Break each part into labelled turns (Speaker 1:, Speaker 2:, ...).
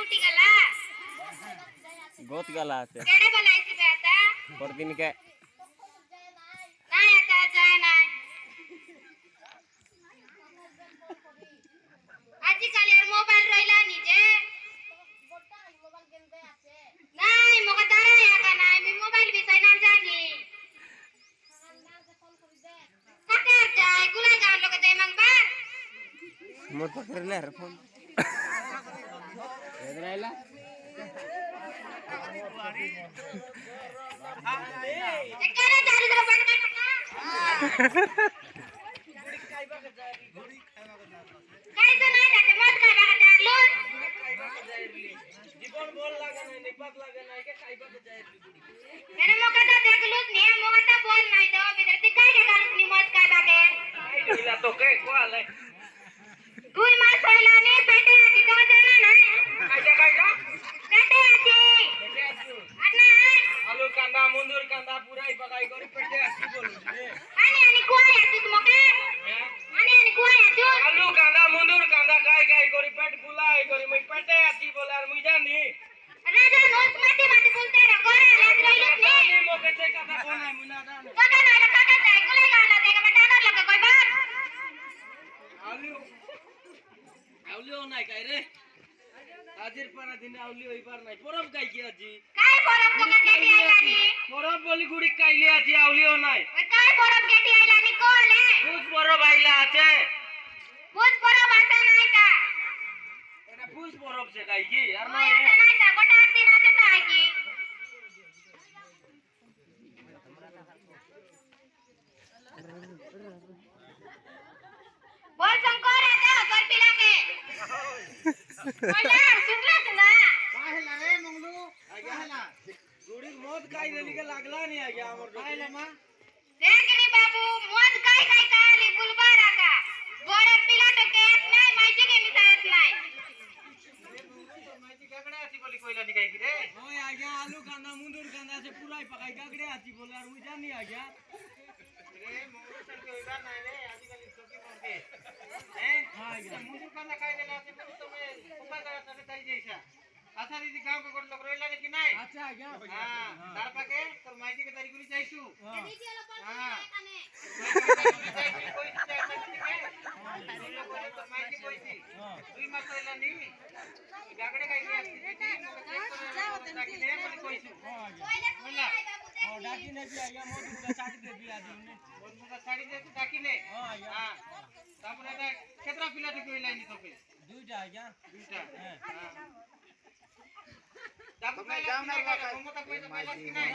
Speaker 1: उठी गला
Speaker 2: गोत गला আছে
Speaker 1: केड़े बोलाइছি बेटा
Speaker 2: परदिन के
Speaker 1: নাই आता যায় নাই आजकल यार मोबाइल रहिला निजे নাই মগা দাঁড়া একা নাই আমি মোবাইল বিষয় না জানি কাকে যায় গুলা গান লোকে দেই মাংবার
Speaker 2: मोर पकड़ले रे फोन एदराइला
Speaker 1: एकरा दारिद्र बन का काय तो नाही जाते मत काय बघा चालू
Speaker 3: जीवन बोल लागा नाही निपात लागा नाही के खाइबा के जाय
Speaker 1: मेरे मोका देखलुस ने मोका बोल नाही दो बिदर ती काय घालत नि मत काय बाटे
Speaker 3: इला तो के कोले
Speaker 1: दुई मास होइला ने पेटे आती तो जाना नाही
Speaker 3: कायजा कायजा
Speaker 1: पेटे आती अण्णा
Speaker 3: आलू कांदा मुंदूर कांदा पुराई पकाई करी पेटे आसी बोलू रे
Speaker 1: आणि कोण यातुस मोका आणि कोण यातुस
Speaker 3: आलू कांदा मुंदूर कांदा काय काय करी पेट फुलाई करी मी पेटे आसी बोलार मुई जानी
Speaker 1: राजा नोस माती माती बोलते रे गोरे लेत रहिलुस ने
Speaker 3: जानी मोके से कथा कोण आहे मुला जानी
Speaker 1: कदा नाही काका जाय गुले गाला देगा बेटा डर लगे कोई बात
Speaker 3: आलू आलू नाही काय रे आजिर पारा दिन आलू होई पार नाही परब काय की आजी
Speaker 1: काय परब मोका केटी आइलानी
Speaker 3: परब बोली गुडी कायली आजी आलू नाही
Speaker 1: काय परब केटी आइलानी कोले
Speaker 3: खूप परब आइला আছে
Speaker 1: भूत परब आता नाही का
Speaker 3: এটা ফুস পরব সে গাই কি আর
Speaker 1: ओय आता नाही का गोटा आरती नाचत आहे की बोल शंकर आता कर पिला के बोला सुनलास ना
Speaker 3: काहेला रे मंगलू काहेला गुडी मौत काय देली के लागला नाही आ गया हमर काहेला मा
Speaker 1: देखनी बाबू मत काय काय काली बुलबारा का गोरे पिला तो के नाही माहिती के मिसायत नाही
Speaker 3: माहिती गागडे आती बोली कोइला नि काय की रे होय आ गया आलू कांदा मुंदूर कांदा से पुराई पकाई गागडे आती बोलार मुई जानी आ गया रे मंगलू सर के होइबा नाही रे आजकल छोटी मोके हैं हां गया मुंदूर कांदा काय देला आती बोली तो मैं उपाय करा तने ताई जैसा आशा दीदी गांव के गोट लोग रोइला ने की नाही अच्छा आ गया हां तार पाके तोर माहिती के तारी गुरी जाईसु
Speaker 1: दीदी वाला पर काने
Speaker 3: कोई चाय सकती है लोग बोले तो माहिती कोईसी दुई मास होइला नी गागडे काय की असती ताकी दे बोली कोईसु बोला ओ डाकी ने भी आया मोदी मुदा साड़ी दे भी आदी ने मोदी मुदा साड़ी दे डाकी ने हां तापरे ना केतरा पिला दी कोइला नी तोके दुईटा आ गया दुईटा हां दाबू काय जाऊ ना मोटा पैसा पाइला की नाही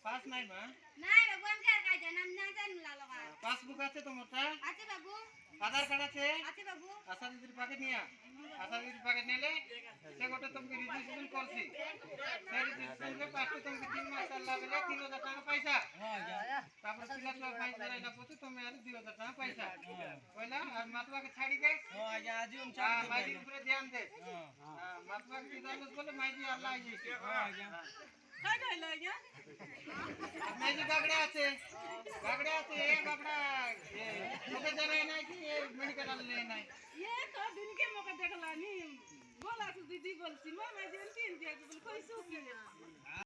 Speaker 3: पास नाही बा
Speaker 1: नाही बाबू आमच्या काय जन्म नाही जाणू लागला का
Speaker 3: पासबुक আছে তোমারটা
Speaker 1: আছে বাবু
Speaker 3: আধার কার্ড আছে
Speaker 1: আছে বাবু
Speaker 3: আশা দিদির প্যাকেট নিয়া আশা দিদির প্যাকেট নিলে সে গোটা তোমাকে রেজিস্ট্রেশন করছি সেই রেজিস্ট্রেশন কে পাঁচটা তোমাকে 3 মাস লাগলে 3000 টাকা পয়সা তারপর পিলা তো ফাইন করাইলা পছে তুমি আর 2000 টাকা পয়সা কইলা আর মাতবাকে ছাড়ি দে আজি हम ছাড়ি দে মাইজি উপরে ধ্যান দে মাতবাকে দিদালস বলে মাইজি আল্লাহ আইছে काय गायला गया माइजी गागडे আছে ए गागडा ओके जरा नाही की मेडिकल आले नाही
Speaker 4: ये तो दिन के मौका देखला नी बोला तो दीदी बोलसी मैं दीदी बोल कोई सूख नहीं